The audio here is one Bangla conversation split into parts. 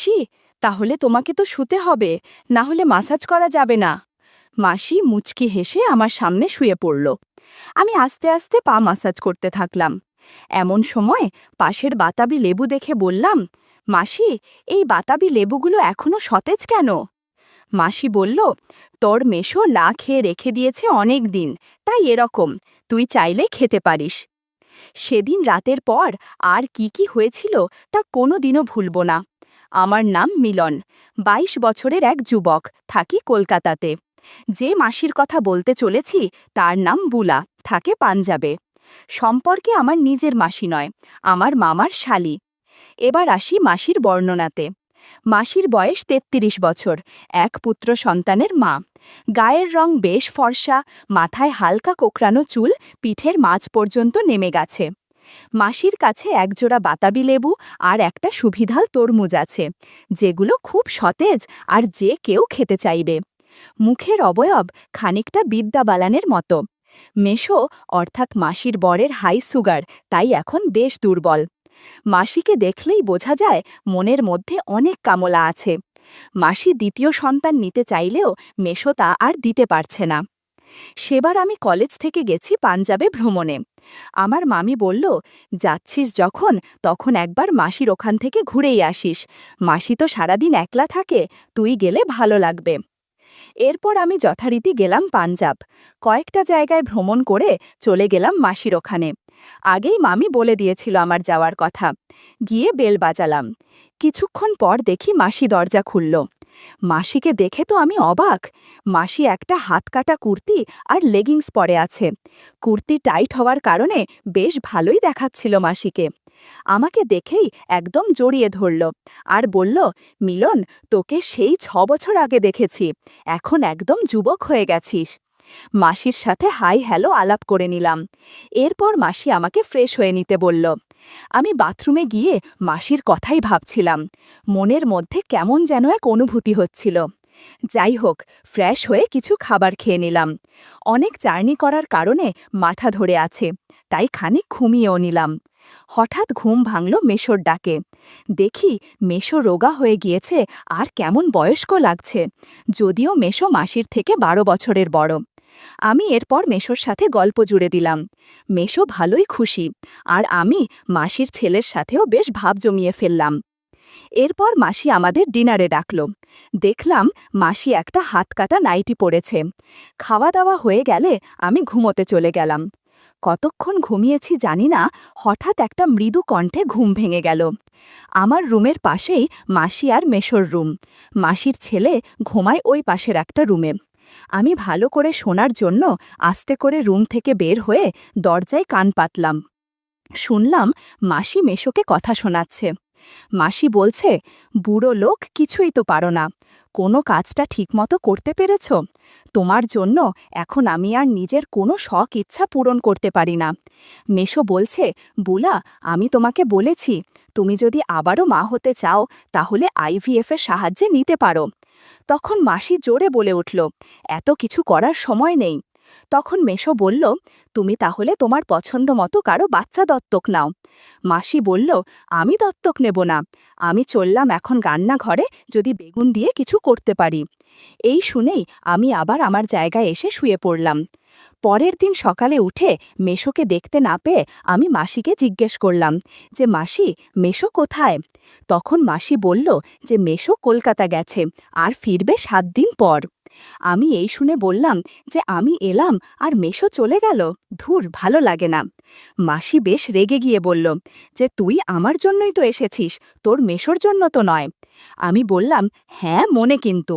মাসি, তাহলে তোমাকে তো শুতে হবে, না হলে মাসাজ করা যাবে না। মাসি মুচকি হেসে আমার সামনে শুয়ে পড়ল। আমি আস্তে আস্তে পা মাসাজ করতে থাকলাম। এমন সময় পাশের বাতাবি লেবু দেখে বললাম, মাসি, এই বাতাবি লেবুগুলো এখনো সতেজ কেন? মাসি বলল, তোর মেশো লা খেয়ে রেখে দিয়েছে অনেক দিন, তাই এরকম। তুই চাইলে খেতে পারিস। সেদিন রাতের পর আর কি কি হয়েছিল তা কোনো দিনও ভুলব না। আমার নাম মিলন, ২২ বছরের এক যুবক, থাকি কলকাতাতে। যে মাসির কথা বলতে চলেছি তার নাম বুলা, থাকে পাঞ্জাবে। সম্পর্কে আমার নিজের মাসি নয়, আমার মামার শালি। এবার আসি মাসির বর্ণনাতে। মাসির বয়স ৩৩ বছর, এক পুত্র সন্তানের মা। গায়ের রং বেশ ফর্সা, মাথায় হালকা কোকড়ানো চুল পিঠের মাঝ পর্যন্ত নেমে গেছে। মাসির কাছে একজোড়া বাতাবি লেবু আর একটা সুবিধাল তরমুজ আছে, যেগুলো খুব সতেজ আর যে কেউ খেতে চাইবে। মুখের অবয়ব খানিকটা বিদ্যা বালানের মতো। মেশো অর্থাৎ মাসির বরের হাই সুগার, তাই এখন বেশ দুর্বল। মাসিকে দেখলেই বোঝা যায় মনের মধ্যে অনেক কামলা আছে। মাসি দ্বিতীয় সন্তান নিতে চাইলেও মেশো তা আর দিতে পারছে না। সেবার আমি কলেজ থেকে গেছি পাঞ্জাবে ভ্রমণে। আমার মামি বলল, যাচ্ছিস যখন তখন একবার মাসির ওখান থেকে ঘুরেই আসিস। মাসি তো সারাদিন একলা থাকে, তুই গেলে ভালো লাগবে। এরপর আমি যথারীতি গেলাম পাঞ্জাব। কয়েকটা জায়গায় ভ্রমণ করে চলে গেলাম মাসির ওখানে। আগেই মামি বলে দিয়েছিল আমার যাওয়ার কথা। গিয়ে বেল বাজালাম। কিছুক্ষণ পর দেখি মাসি দরজা খুলল। মাসিকে দেখে তো আমি অবাক। মাসি একটা হাতকাটা কুর্তি আর লেগিংস পরে আছে। কুর্তি টাইট হওয়ার কারণে বেশ ভালোই দেখাচ্ছিল মাসিকে। আমাকে দেখেই একদম জড়িয়ে ধরল আর বলল, মিলন, তোকে সেই ৬ বছর আগে দেখেছি, এখন একদম যুবক হয়ে গেছিস। মাসির সাথে হাই হ্যালো আলাপ করে নিলাম। এরপর মাসি আমাকে ফ্রেশ হয়ে নিতে বলল। আমি বাথরুমে গিয়ে মাসির কথাই ভাবছিলাম। মনের মধ্যে কেমন যেন এক অনুভূতি হচ্ছিল। যাই হোক, ফ্রেশ হয়ে কিছু খাবার খেয়ে নিলাম। অনেক জার্নি করার কারণে মাথা ধরে আছে, তাই খানিক ঘুমিয়েও নিলাম। হঠাৎ ঘুম ভাঙল মেশোর ডাকে। দেখি মেশো রোগা হয়ে গিয়েছে আর কেমন বয়স্ক লাগছে, যদিও মেশো মাসির থেকে ১২ বছরের বড়। আমি এরপর মেশোর সাথে গল্প জুড়ে দিলাম। মেশো ভালোই খুশি, আর আমি মাসির ছেলের সাথেও বেশ ভাব জমিয়ে ফেললাম। এরপর মাসি আমাদের ডিনারে ডাকল। দেখলাম মাসি একটা হাতকাটা নাইটি পরেছে। খাওয়া দাওয়া হয়ে গেলে আমি ঘুমোতে চলে গেলাম। কতক্ষণ ঘুমিয়েছি জানি না, হঠাৎ একটা মৃদু কণ্ঠে ঘুম ভেঙে গেল। আমার রুমের পাশেই মাসি আর মেশোর রুম। মাসির ছেলে ঘুমায় ওই পাশের একটা রুমে। আমি ভালো করে শোনার জন্য আস্তে করে রুম থেকে বের হয়ে দরজায় কান পাতলাম। শুনলাম মাসি মেশোকে কথা শোনাচ্ছে। মাসি বলছে, বুড়ো লোক, কিছুই তো পারো না, কোনো কাজটা ঠিকমতো করতে পেরেছ? তোমার জন্য এখন আমি আর নিজের কোনো শখ ইচ্ছা পূরণ করতে পারি না। মেশো বলছে, বুলা, আমি তোমাকে বলেছি, তুমি যদি আবারও মা হতে চাও তাহলে আইভিএফের সাহায্যে নিতে পারো। তখন মাসি জোরে বলে উঠল, এত কিছু করার সময় নেই। তখন মেশো বলল, তুমি তাহলে তোমার পছন্দ মতো কারো বাচ্চা দত্তক নাও। মাসি বলল, আমি দত্তক নেব না, আমি চললাম এখন রান্নাঘরে, যদি বেগুন দিয়ে কিছু করতে পারি। এই শুনেই আমি আবার আমার জায়গায় এসে শুয়ে পড়লাম। পরের দিন সকালে উঠে মেশোকে দেখতে না পেয়ে আমি মাসিকে জিজ্ঞেস করলাম যে, মাসি, মেশো কোথায়? তখন মাসি বলল যে মেশো কলকাতা গেছে আর ফিরবে ৭ দিন পর। আমি এই শুনে বললাম যে আমি এলাম আর মেশো চলে গেল, ধুর, ভালো লাগে না। মাসি বেশ রেগে গিয়ে বলল যে, তুই আমার জন্যই তো এসেছিস, তোর মেশোর জন্য তো নয়। আমি বললাম, হ্যাঁ মনে কিন্তু।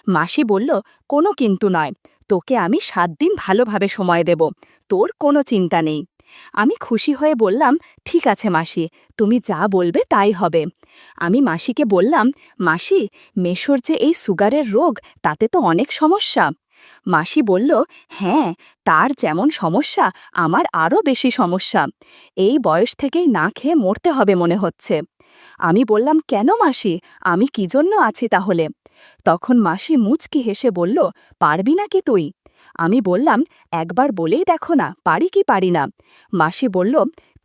মাসি বলল, কোনো কিন্তু নয়, তোকে আমি ৭ দিন ভালোভাবে সময় দেব, তোর কোনো চিন্তা নেই। আমি খুশি হয়ে বললাম, ঠিক আছে মাসি, তুমি যা বলবে তাই হবে। আমি মাসিকে বললাম, মাসি, মেশোর যে এই সুগারের রোগ, তাতে তো অনেক সমস্যা। মাসি বলল, হ্যাঁ, তার যেমন সমস্যা আমার আরও বেশি সমস্যা। এই বয়স থেকেই না খেয়ে মরতে হবে মনে হচ্ছে। আমি বললাম, কেন মাসি, আমি কি জন্য আছি তাহলে? তখন মাসি মুচকি হেসে বলল, পারবি নাকি তুই? আমি বললাম, একবার বলেই দেখো না, পারি কি পারি না। মাসি বলল,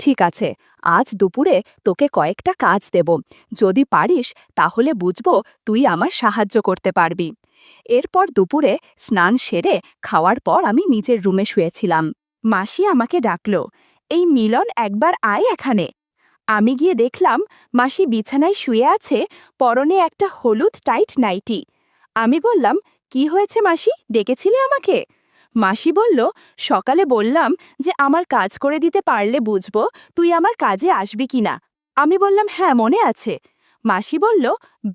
ঠিক আছে, আজ দুপুরে তোকে কয়েকটা কাজ দেব। যদি পারিস তাহলে বুঝবো তুই আমার সাহায্য করতে পারবি। এরপর দুপুরে স্নান সেরে খাওয়ার পর আমি নিজের রুমে শুয়েছিলাম। মাসি আমাকে ডাকল, এই মিলন একবার আয় এখানে। আমি গিয়ে দেখলাম মাসি বিছানায় শুয়ে আছে, পরনে একটা হলুদ টাইট নাইটি। আমি বললাম, কি হয়েছে মাসি, ডেকেছিলে আমাকে? মাসি বলল, সকালে বললাম যে আমার কাজ করে দিতে পারলে বুঝবো তুই আমার কাজে আসবি কিনা। আমি বললাম, হ্যাঁ মনে আছে। মাসি বলল,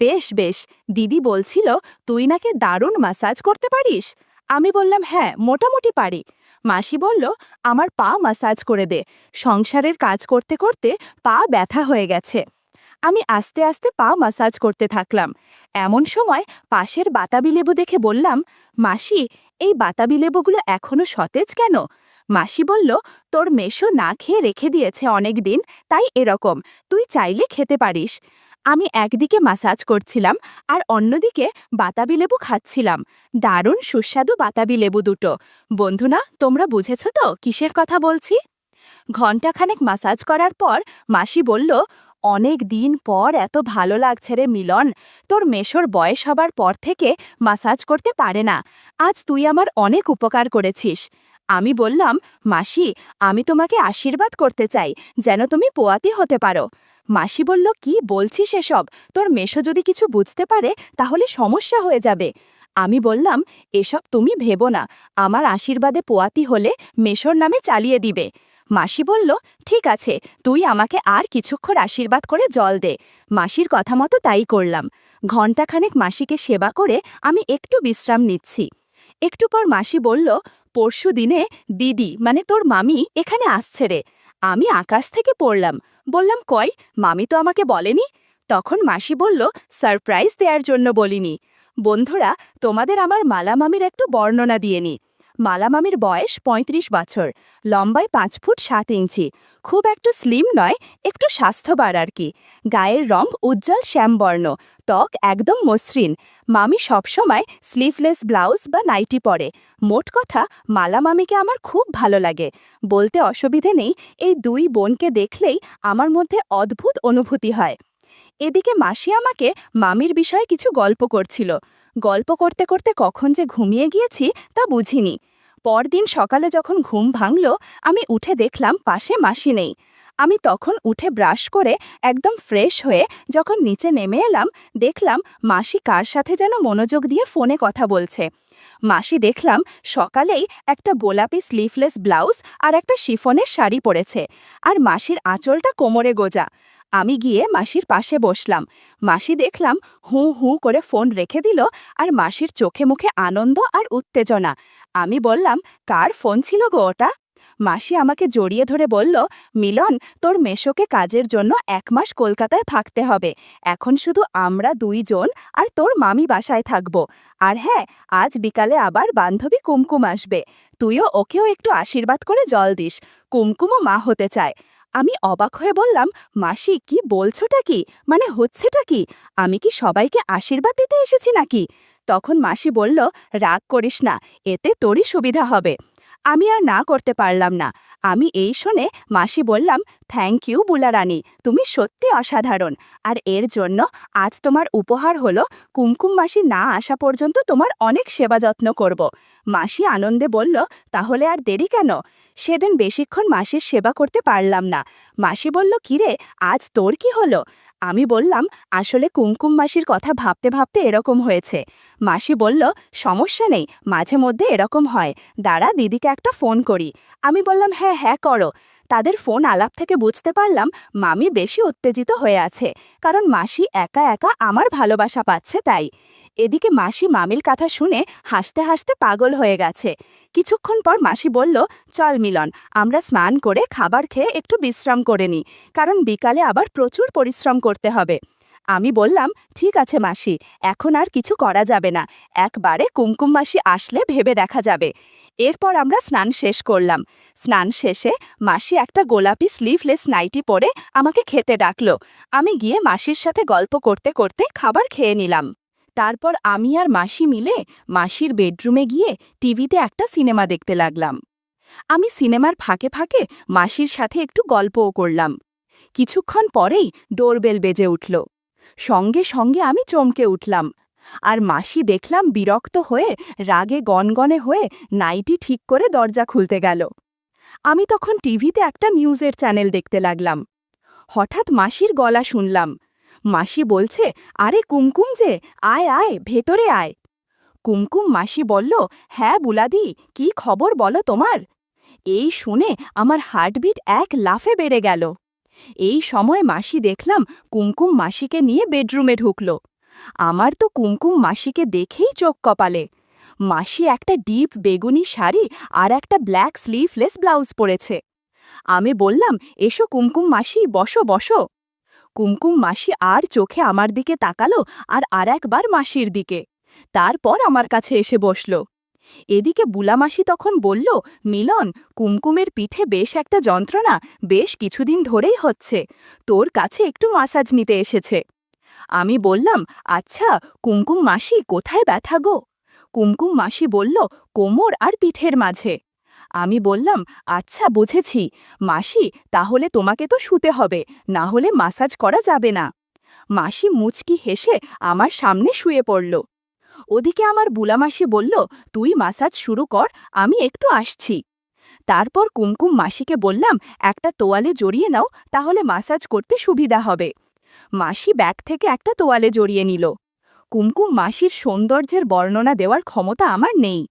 বেশ বেশ, দিদি বলছিল তুই নাকি দারুণ ম্যাসাজ করতে পারিস। আমি বললাম, হ্যাঁ মোটামুটি পারি। মাসি বলল, আমার পা ম্যাসাজ করে দে, সংসারের কাজ করতে করতে পা ব্যথা হয়ে গেছে। আমি আস্তে আস্তে পা ম্যাসাজ করতে থাকলাম। এমন সময় পাশের বাতাবি লেবু দেখে বললাম, মাসি, এই বাতাবি লেবুগুলো এখনো সতেজ কেন? মাসি বলল, তোর মেশো না খেয়ে রেখে দিয়েছে অনেক দিন, তাই এরকম, তুই চাইলে খেতে পারিস। আমি একদিকে ম্যাসাজ করছিলাম আর অন্যদিকে বাতাবি লেবু খাচ্ছিলাম। দারুণ সুস্বাদু বাতাবি লেবু দুটো। বন্ধুরা, তোমরা বুঝেছ তো কিসের কথা বলছি? ঘণ্টাখানেক ম্যাসাজ করার পর মাসি বলল, অনেক দিন পর এত ভালো লাগছে রে মিলন। তোর মেশোর বয়স হবার পর থেকে ম্যাসাজ করতে পারে না। আজ তুই আমার অনেক উপকার করেছিস। আমি বললাম, মাসি, আমি তোমাকে আশীর্বাদ করতে চাই যেন তুমি পোয়াতি হতে পারো। মাসি বলল, কি বলছিস এসব? তোর মেশো যদি কিছু বুঝতে পারে তাহলে সমস্যা হয়ে যাবে। আমি বললাম, এসব তুমি ভেবো না, আমার আশীর্বাদে পোয়াতি হলে মেশোর নামে চালিয়ে দিবে। মাসি বলল, ঠিক আছে, তুই আমাকে আর কিছুক্ষণ আশীর্বাদ করে জল দে। মাসির কথা মতো তাই করলাম। ঘণ্টাখানেক মাসিকে সেবা করে আমি একটু বিশ্রাম নিচ্ছি। একটু পর মাসি বলল, পরশু দিনে দিদি মানে তোর মামি এখানে আসছে রে। আমি আকাশ থেকে পড়লাম। বললাম, কই, মামি তো আমাকে বলেনি। তখন মাসি বলল, সারপ্রাইজ দেওয়ার জন্য বলিনি। বন্ধুরা, তোমাদের আমার মালা মামির একটু বর্ণনা দিয়ে নি। মালা মামির বয়স ৩৫ বছর, লম্বায় 5 ফুট 7 ইঞ্চি, খুব একটু স্লিম নয়, একটু স্বাস্থ্যবার আর কি। গায়ের রং উজ্জ্বল শ্যামবর্ণ, ত্বক একদম মসৃণ। মামি সবসময় স্লিভলেস ব্লাউজ বা নাইটি পরে। মোট কথা, মালা মামিকে আমার খুব ভালো লাগে। বলতে অসুবিধে নেই, এই দুই বোনকে দেখলেই আমার মধ্যে অদ্ভুত অনুভূতি হয়। এদিকে মাসি আমাকে মামির বিষয়ে কিছু গল্প করছিল। গল্প করতে করতে কখন যে ঘুমিয়ে গিয়েছি তা বুঝিনি। পরদিন সকালে যখন ঘুম ভাঙল, আমি উঠে দেখলাম পাশে মাসি নেই। আমি তখন উঠে ব্রাশ করে একদম ফ্রেশ হয়ে যখন নিচে নেমে এলাম, দেখলাম মাসি কার সাথে যেন মনোযোগ দিয়ে ফোনে কথা বলছে। মাসি দেখলাম সকালেই একটা গোলাপি স্লিভলেস ব্লাউজ আর একটা শিফনের শাড়ি পরেছে, আর মাসির আঁচলটা কোমরে গোজা। আমি গিয়ে মাসির পাশে বসলাম। মাসি দেখলাম হু হু করে ফোন রেখে দিল, আর মাসির চোখে মুখে আনন্দ আর উত্তেজনা। আমি বললাম, কার ফোন ছিল গো ওটা? মাসি আমাকে জড়িয়ে ধরে বলল, মিলন, তোর মেশোকে কাজের জন্য 1 মাস কলকাতায় থাকতে হবে। এখন শুধু আমরা 2 জন আর তোর মামি বাসায় থাকব। আর হ্যাঁ, আজ বিকালে আবার বান্ধবী কুমকুম আসবে। তুইও ওকেও একটু আশীর্বাদ করে জল দিস, কুমকুমও মা হতে চায়। আমি অবাক হয়ে বললাম, মাসি, কি বলছোটা কি? মানে হচ্ছেটা কি? আমি কি সবাইকে আশীর্বাদ দিতে এসেছি নাকি? তখন মাসি বলল, রাগ করিস না, এতে তোরই সুবিধা হবে। আমি আর না করতে পারলাম না। আমি এই শুনে মাসি বললাম, থ্যাংক ইউ বুলা রানী, তুমি সত্যি অসাধারণ। আর এর জন্য আজ তোমার উপহার হলো কুমকুম মাসি না আসা পর্যন্ত তোমার অনেক সেবা যত্ন করব। মাসি আনন্দে বলল, তাহলে আর দেরি কেন? সেদিন বেশিক্ষণ মাসির সেবা করতে পারলাম না। মাসি বলল, কিরে, আজ তোর কি হলো? আমি বললাম, আসলে কুমকুম মাসির কথা ভাবতে ভাবতে এরকম হয়েছে। মাসি বলল, সমস্যা নেই, মাঝে মধ্যে এরকম হয়, দাঁড়া দিদিকে একটা ফোন করি। আমি বললাম, হ্যাঁ হ্যাঁ করো। তাদের ফোন আলাপ থেকে বুঝতে পারলাম মামি বেশি উত্তেজিত হয়ে আছে, কারণ মাসি একা একা আমার ভালোবাসা পাচ্ছে তাই। এদিকে মাসি মামির কথা শুনে হাসতে হাসতে পাগল হয়ে গেছে। কিছুক্ষণ পর মাসি বলল, চল মিলন, আমরা স্নান করে খাবার খেয়ে একটু বিশ্রাম করে নিই, কারণ বিকালে আবার প্রচুর পরিশ্রম করতে হবে। আমি বললাম, ঠিক আছে মাসি, এখন আর কিছু করা যাবে না, একবারে কুমকুম মাসি আসলে ভেবে দেখা যাবে। এরপর আমরা স্নান শেষ করলাম। স্নান শেষে মাসি একটা গোলাপি স্লিভলেস নাইটি পরে আমাকে খেতে ডাকলো। আমি গিয়ে মাসির সাথে গল্প করতে করতে খাবার খেয়ে নিলাম। তারপর আমি আর মাসি মিলে মাসির বেডরুমে গিয়ে টিভিতে একটা সিনেমা দেখতে লাগলাম। আমি সিনেমার ফাঁকে ফাঁকে মাসির সাথে একটু গল্পও করলাম। কিছুক্ষণ পরেই ডোরবেল বেজে উঠল। সঙ্গে সঙ্গে আমি চমকে উঠলাম। আর মাসি দেখলাম বিরক্ত হয়ে রাগে গনগনে হয়ে নাইটি ঠিক করে দরজা খুলতে গেল। আমি তখন টিভিতে একটা নিউজের চ্যানেল দেখতে লাগলাম। হঠাৎ মাসির গলা শুনলাম। মাসি বলছে, আরে কুমকুম যে, আয় আয় ভেতরে আয়। কুমকুম মাসি বলল, হ্যাঁ বুলাদি, কি খবর বলো তোমার? এই শুনে আমার হার্টবিট এক লাফে বেড়ে গেল। এই সময় মাসি দেখলাম কুমকুম মাসিকে নিয়ে বেডরুমে ঢুকল। আমার তো কুমকুম মাসিকে দেখেই চোখ কপালে। মাসি একটা ডিপ বেগুনি শাড়ি আর একটা ব্ল্যাক স্লিভলেস ব্লাউজ পরেছে। আমি বললাম, এসো কুমকুম মাসি, বসো বসো। কুমকুম মাসি আর চোখে আমার দিকে তাকালো আর একবার মাসির দিকে। তারপর আমার কাছে এসে বসল। এদিকে বুলামাসি তখন বলল, মিলন, কুমকুমের পিঠে বেশ একটা যন্ত্রণা বেশ কিছুদিন ধরেই হচ্ছে, তোর কাছে একটু মাসাজ নিতে এসেছে। আমি বললাম, আচ্ছা কুমকুম মাসি, কোথায় ব্যথা গো? কুমকুম মাসি বলল, কোমর আর পিঠের মাঝে। আমি বললাম, আচ্ছা বুঝেছি মাসি, তাহলে তোমাকে তো শুতে হবে, না হলে মাসাজ করা যাবে না। মাসি মুচকি হেসে আমার সামনে শুয়ে পড়ল। ওদিকে আমার বুলামাসি বলল, তুই মাসাজ শুরু কর, আমি একটু আসছি। তারপর কুমকুম মাসিকে বললাম, একটা তোয়ালে জড়িয়ে নাও, তাহলে মাসাজ করতে সুবিধা হবে। মাসি ব্যাগ থেকে একটা তোয়ালে জড়িয়ে নিল। কুমকুম মাসির সৌন্দর্যের বর্ণনা দেওয়ার ক্ষমতা আমার নেই।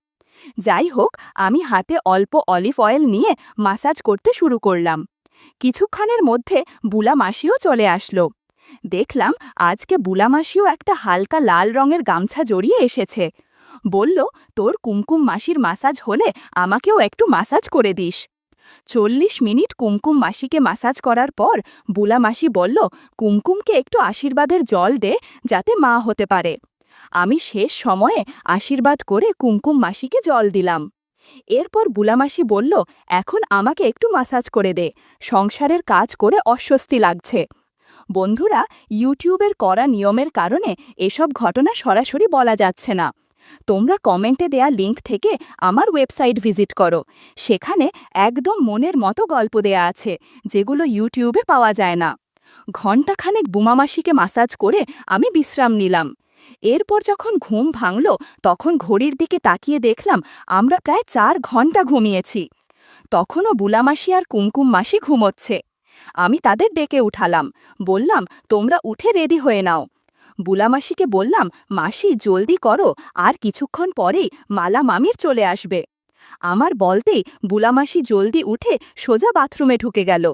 যাই হোক, আমি হাতে অল্প অলিভ অয়েল নিয়ে মাসাজ করতে শুরু করলাম। কিছুক্ষণের মধ্যে বুলা মাসিও চলে আসলো। দেখলাম আজকে বুলা মাসিও একটা হালকা লাল রঙের গামছা জড়িয়ে এসেছে। বলল, তোর কুমকুম মাসির মাসাজ হলে আমাকেও একটু মাসাজ করে দিস। 40 মিনিট কুমকুম মাসিকে মাসাজ করার পর বুলা মাসি বলল, কুমকুমকে একটু আশীর্বাদের জল দে, যাতে মা হতে পারে। আমি শেষ সময়ে আশীর্বাদ করে কুমকুম মাসিকে জল দিলাম। এরপর বুলামাসি বলল, এখন আমাকে একটু মাসাজ করে দে, সংসারের কাজ করে অস্বস্তি লাগছে। বন্ধুরা, ইউটিউবের করা নিয়মের কারণে এসব ঘটনা সরাসরি বলা যাচ্ছে না। তোমরা কমেন্টে দেয়া লিংক থেকে আমার ওয়েবসাইট ভিজিট করো। সেখানে একদম মনের মতো গল্প দেয়া আছে, যেগুলো ইউটিউবে পাওয়া যায় না। ঘণ্টাখানেক বুমামাসিকে মাসাজ করে আমি বিশ্রাম নিলাম। এরপর যখন ঘুম ভাঙল, তখন ঘড়ির দিকে তাকিয়ে দেখলাম আমরা প্রায় 4 ঘন্টা ঘুমিয়েছি। তখনও বুলামাসি আর কুমকুম মাসি ঘুমোচ্ছে। আমি তাদের ডেকে উঠালাম, বললাম, তোমরা উঠে রেডি হয়ে নাও। বুলামাসিকে বললাম, মাসি জলদি করো, আর কিছুক্ষণ পরেই মালা মামির চলে আসবে। আমার বলতেই বুলামাসি জলদি উঠে সোজা বাথরুমে ঢুকে গেল।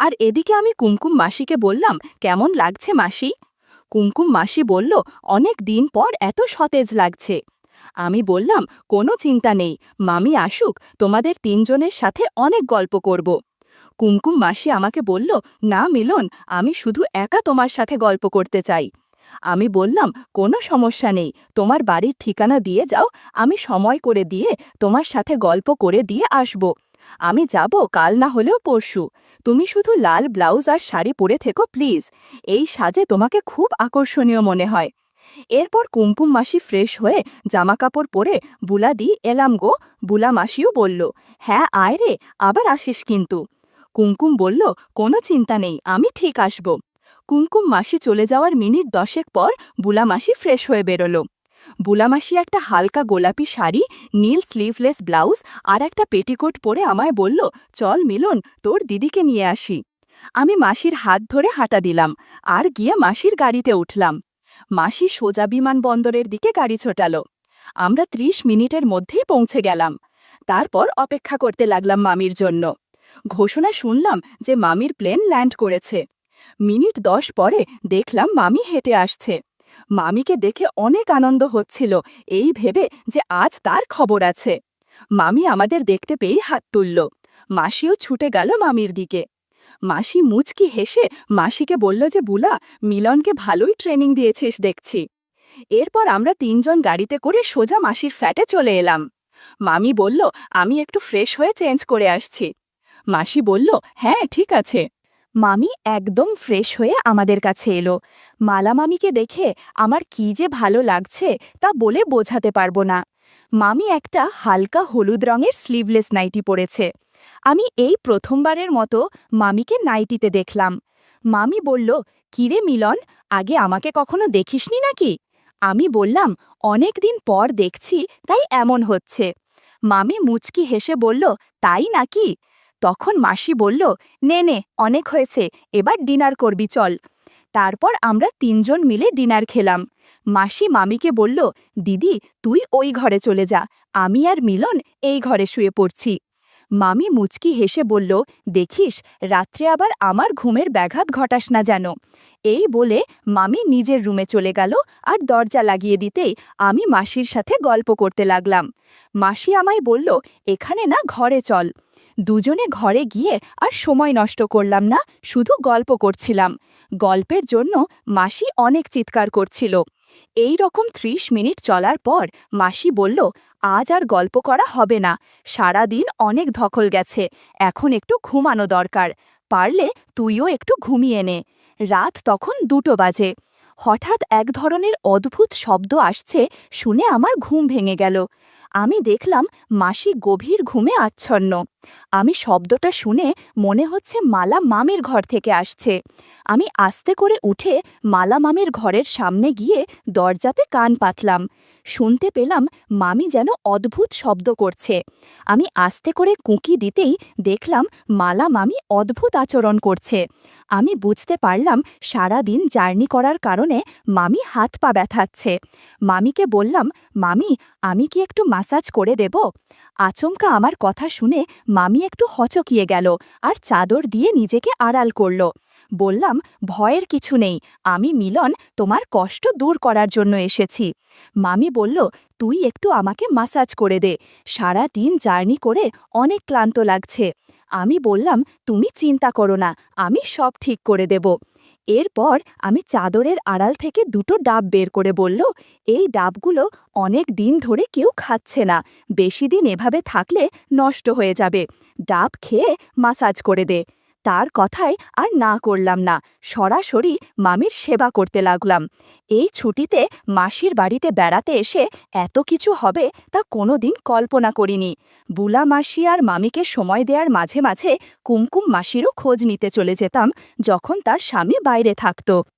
আর এদিকে আমি কুমকুম মাসিকে বললাম, কেমন লাগছে মাসি? কুমকুম মাসি বলল, অনেক দিন পর এত সতেজ লাগছে। আমি বললাম, কোনো চিন্তা নেই, মামি আসুক, তোমাদের 3 জনের সাথে অনেক গল্প করব। কুমকুম মাসি আমাকে বলল, না মিলন, আমি শুধু একা তোমার সাথে গল্প করতে চাই। আমি বললাম, কোনো সমস্যা নেই, তোমার বাড়ির ঠিকানা দিয়ে যাও, আমি সময় করে দিয়ে তোমার সাথে গল্প করে দিয়ে আসব। আমি যাব কাল না হলেও পরশু। তুমি শুধু লাল ব্লাউজ আর শাড়ি পরে থেকো প্লিজ, এই সাজে তোমাকে খুব আকর্ষণীয় মনে হয়। এরপর কুমকুম মাসি ফ্রেশ হয়ে জামাকাপড় পরে, বুলাদি এলাম গো। বুলা মাসিও বলল, হ্যাঁ আয় রে, আবার আসিস কিন্তু। কুমকুম বলল, কোনো চিন্তা নেই, আমি ঠিক আসব। কুমকুম মাসি চলে যাওয়ার মিনিট 10 পর বুলা মাসি ফ্রেশ হয়ে বেরোল। বুলামাসি একটা হালকা গোলাপি শাড়ি, নীল স্লিভলেস ব্লাউজ আর একটা পেটিকোট পরে আমায় বলল, চল মিলন, তোর দিদিকে নিয়ে আসি। আমি মাসির হাত ধরে হাঁটা দিলাম আর গিয়ে মাসির গাড়িতে উঠলাম। মাসি সোজা বিমানবন্দরের দিকে গাড়ি ছোটালো। আমরা 30 মিনিটের মধ্যেই পৌঁছে গেলাম। তারপর অপেক্ষা করতে লাগলাম মামির জন্য। ঘোষণা শুনলাম যে মামির প্লেন ল্যান্ড করেছে। মিনিট 10 পরে দেখলাম মামি হেঁটে আসছে। মামিকে দেখে অনেক আনন্দ হচ্ছিল, এই ভেবে যে আজ তার খবর আছে। মামি আমাদের দেখতে পেয়ে হাত তুলল। মাসিও ছুটে গেল মামির দিকে। মাসি মুচকি হেসে মাসিকে বলল যে, বুলা, মিলনকে ভালোই ট্রেনিং দিয়েছিস দেখছি। এরপর আমরা 3 জন গাড়িতে করে সোজা মাসির ফ্ল্যাটে চলে এলাম। মামি বলল, আমি একটু ফ্রেশ হয়ে চেঞ্জ করে আসছি। মাসি বলল, হ্যাঁ ঠিক আছে। মামি একদম ফ্রেশ হয়ে আমাদের কাছে এলো। মালা মামিকে দেখে আমার কি যে ভালো লাগছে তা বলে বোঝাতে পারবো না। মামি একটা হালকা হলুদ রঙের স্লিভলেস নাইটি পরেছে। আমি এই প্রথমবারের মতো মামিকে নাইটিতে দেখলাম। মামি বলল, কিরে মিলন, আগে আমাকে কখনো দেখিসনি নাকি? আমি বললাম, অনেক দিন পর দেখছি, তাই এমন হচ্ছে। মামি মুচকি হেসে বলল, তাই নাকি? তখন মাসি বলল, নে নে, অনেক হয়েছে, এবার ডিনার করবি চল। তারপর আমরা তিনজন মিলে ডিনার খেলাম। মাসি মামিকে বলল, দিদি তুই ওই ঘরে চলে যা, আমি আর মিলন এই ঘরে শুয়ে পড়ছি। মামি মুচকি হেসে বলল, দেখিস রাত্রে আবার আমার ঘুমের ব্যাঘাত ঘটাস না যেন। এই বলে মামি নিজের রুমে চলে গেল আর দরজা লাগিয়ে দিতেই আমি মাসির সাথে গল্প করতে লাগলাম। মাসি আমায় বলল, এখানে না ঘরে চল। দুজনে ঘরে গিয়ে আর সময় নষ্ট করলাম না, শুধু গল্প করছিলাম। গল্পের জন্য মাসি অনেক চিৎকার করছিল। এই রকম ৩০ মিনিট চলার পর মাসি বলল, আজ আর গল্প করা হবে না, সারা দিন অনেক ধকল গেছে, এখন একটু ঘুমানো দরকার, পারলে তুইও একটু ঘুমিয়ে নে। রাত তখন ২টো বাজে। হঠাৎ এক ধরনের অদ্ভুত শব্দ আসছে শুনে আমার ঘুম ভেঙে গেল। আমি দেখলাম মাসি গভীর ঘুমে আচ্ছন্ন। আমি শব্দটা শুনে মনে হচ্ছে মালা মামির ঘর থেকে আসছে। আমি আস্তে করে উঠে মালা মামির ঘরের সামনে গিয়ে দরজাতে কান পাতলাম। শুনতে পেলাম মামি যেন অদ্ভুত শব্দ করছে। আমি আস্তে করে কুঁকি দিতেই দেখলাম মালা মামি অদ্ভুত আচরণ করছে। আমি বুঝতে পারলাম সারা দিন জার্নি করার কারণে মামি হাত পা ব্যথাচ্ছে। মামিকে বললাম, মামি আমি কি একটু মাসাজ করে দেব? আচমকা আমার কথা শুনে মামি একটু হচকিয়ে গেল আর চাদর দিয়ে নিজেকে আড়াল করল। বললাম, ভয়ের কিছু নেই, আমি মিলন তোমার কষ্ট দূর করার জন্য এসেছি। মামি বলল, তুই একটু আমাকে মাসাজ করে দে, সারা দিন জার্নি করে অনেক ক্লান্ত লাগছে। আমি বললাম, তুমি চিন্তা করো না, আমি সব ঠিক করে দেব। এরপর আমি চাদরের আড়াল থেকে ২টো ডাব বের করে বলল, এই ডাবগুলো অনেক দিন ধরে কেউ খাচ্ছে না, বেশি দিন এভাবে থাকলে নষ্ট হয়ে যাবে, ডাব খেয়ে মাসাজ করে দে। তার কথায় আর না করলাম না, সরাসরি মামির সেবা করতে লাগলাম। এই ছুটিতে মাসির বাড়িতে বেড়াতে এসে এত কিছু হবে তা কোনোদিন কল্পনা করিনি। বুলা মাসি আর মামিকে সময় দেওয়ার মাঝে মাঝে কুমকুম মাসিরও খোঁজ নিতে চলে যেতাম যখন তার স্বামী বাইরে থাকত।